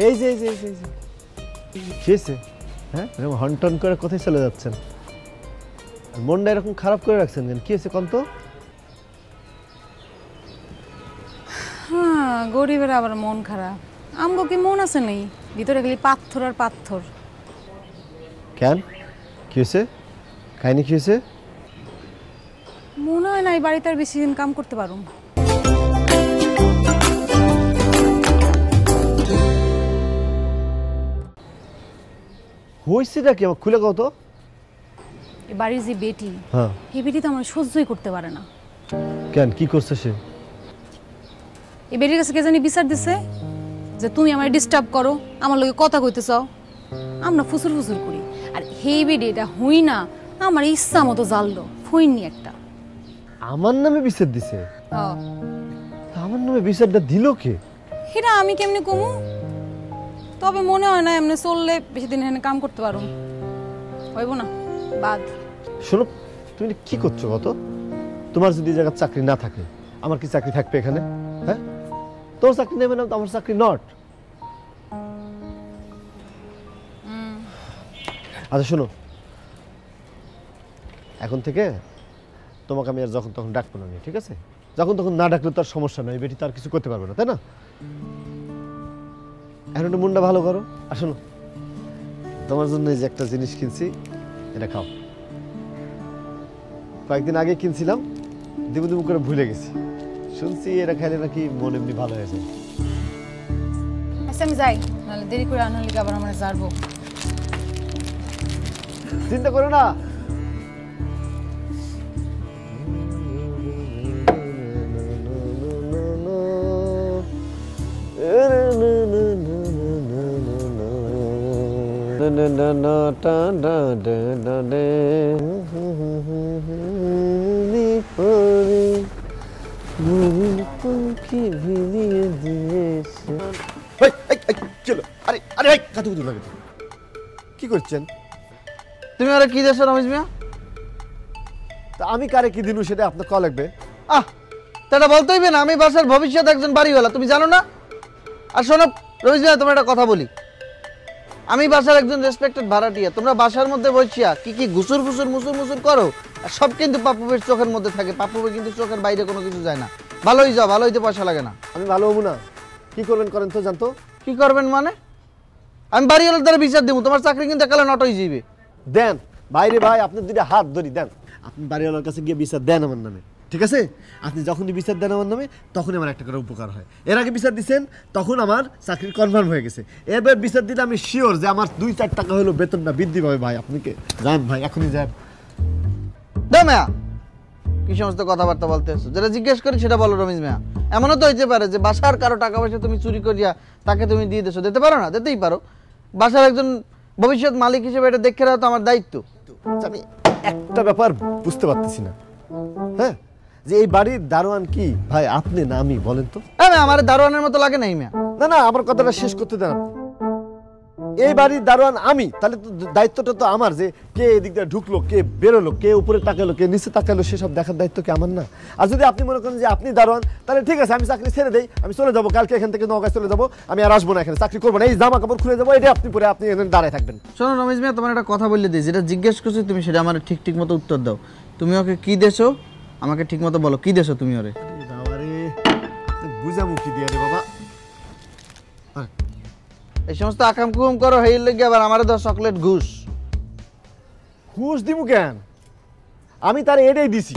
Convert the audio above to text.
এই যে খেয়েছে। হ্যাঁ, এরকম হনটন করে কোথায় চলে যাচ্ছেন? মনটা এরকম খারাপ করে রাখছেন কেন? কি হয়েছে কন্ত? হ্যাঁ, গরিবের আবার মন খারাপ। আমগো কি মন আছে নেই? ভিতরে গেলি পাথর আর পাথর। কেন কি হয়েছে? খাইনি কি হয়েছে? মনে হয় না এই বাড়িতে আর বেশি দিন কাম করতে পারুম। হয়েছেটা কি আমার খুলে কত? এই বাড়ির যে বেটি, হ্যাঁ, এই বেটি তো আমার সহ্যই করতে পারে না। কেন কি করছে সে? এই বেটির কাছে কে জানি বিচার দিছে যে তুমি আমার ডিস্টার্ব করো, আমার লগে কথা কইতে চাও। আমরা ফুসুর ফুসুর করি, আর হেই বেটি এটা হই না আমার ইচ্ছা মতো জানলো ফইনি একটা। আমার নামে বিচার দিছে? হ্যাঁ, আমার নামে বিচারটা দিল কে? এটা আমি কেমনে কমু? তবে মনে হয় না এমনি চললে বেশি দিন এখানে কাম করতে পারো। হইব না, বাদ। শোনো, তুমি কি করছো কত? তোমার যদি এই জায়গায় চাকরি না থাকে, আমার কি চাকরি থাকবে এখানে? হ্যাঁ, তোর চাকরি নেবে না তো আমার চাকরি নট। আচ্ছা শোনো, এখন থেকে তোমাকে আমি আর যখন তখন ডাকবো না, ঠিক আছে? যখন তখন না ডাকলে তো আর সমস্যা নাই, বেটি তো আর কিছু করতে পারবে না, তাই না? এখন একটু মনটা ভালো করো। আর শোনো, তোমার জন্য এই যে একটা জিনিস কিনছি, এটা খাও। কয়েকদিন আগে কিনছিলাম, দিবু দিবু করে ভুলে গেছি। শুনছি এটা খাইলে নাকি মন এমনি ভালো হয়ে যায়। আচ্ছা আমি যাই, নাহলে দেরি করে আনার লিগে আবার আমরা যাবো। চিন্তা করো না। কি করছেন তুমি আরে কি দেছো রমেশ মিয়া? আমি কারে কি দিনু সেটা আপনার কল লাগবে। এটা বলতে হইবে না, আমি বাসার ভবিষ্যৎ একজন বাড়িওয়ালা, তুমি জানো না? আর শোনো রমেশ মিয়া, তোমার একটা কথা বলি, আমি বাসার একজন রেসপেক্টেড ভাড়াটিয়া। তোমরা বাসার মধ্যে বসিয়া কি গুসুর ফুসুর মুসুর মুসুর করো, আর সব কিন্তু পাপ্পুবের চোখের মধ্যে থাকে। পাপ্পুবে কিন্তু চোখের বাইরে কোনো কিছু যায় না। ভালোই যাও, ভালো হইতে পয়সা লাগে না। আমি ভালো হবো না? কি করবেন করেন তো, জানতো? কি করবেন মানে? আমি বাড়িওয়ালার দ্বারা বিচার দেবো, তোমার চাকরি কিন্তু একালে নট হয়ে যাবে। দেন বাইরে ভাই, আপনি দুইটা হাত ধরি দেন, আপনি বাড়িওয়ালার কাছে গিয়ে বিচার দেন আমার নামে, ঠিক আছে? আপনি যখনই বিচার দেন আমার নামে, তখনই আমার একটা করে উপকার হয়। এর আগে বিচার দিচ্ছেন, তখন আমার চাকরি কনফার্ম হয়ে গেছে। এবার বিচার দিলে আমি শিওর যে আমার 2-4 টাকা হলো বেতনটা বৃদ্ধি পাবে ভাই। আপনাকে যান ভাই, এখনই যান। মিয়া কি সমস্ত কথাবার্তা বলতে আসছো? যেটা জিজ্ঞেস করি সেটা বলো রমেশ মিয়া। এমনও তো হইতে পারে যে বাসার কারো টাকা পয়সা তুমি চুরি করিয়া তাকে তুমি দিয়ে দেছো, দিতে পারো না? দিতেই পারো। বাসার একজন ভবিষ্যৎ মালিক হিসেবে এটা দেখে রাখা তো আমার দায়িত্ব। আমি একটা ব্যাপার বুঝতে পারতেছি না, হ্যাঁ, যে এই বাড়ির দারোয়ান কি ভাই আপনি না আমি, বলেন তো? হ্যাঁ, আমার দারোয়ানের মতো লাগে নাই মিয়া। না না, আমার কথাটা শেষ করতে দেন। এই বাড়ির দারোয়ান আমি, তাহলে তো দায়িত্বটা তো আমার, যে কে এদিক দিয়ে ঢুকলো, কে বেরোলো, কে উপরে তাকালো, কে নিচে তাকালো, সেসব দেখার দায়িত্ব কি আমার না? আর যদি আপনি মনে করেন যে আপনি দারোয়ান, তাহলে ঠিক আছে, আমি চাকরি ছেড়ে দেই, আমি চলে যাবো কালকে এখান থেকে, নওগাঁয় চলে যাবো, আমি আর আসবো না এখানে, চাকরি করবো না, এই জামা কাপড় খুলে যাবো, এটা আপনি পরে আপনি এখানে দাঁড়ায় থাকবেন। শোনো রমেশ মিয়া, তোমার একটা কথা বললে দিই, যেটা জিজ্ঞেস করছি তুমি সেটা আমার ঠিক মতো উত্তর দাও। তুমি ওকে কি দেছো আমাকে ঠিক মতো বলো, কি দেছো তুমি ওরে? বুঝামু কি দিয়ে রে বাবা? এই সমস্ত আকাম কুম করো, হেই লেগে আবার আমার দাও চকলেট ঘুষ। ঘুষ দিব কেন? আমি তার এটাই দিছি।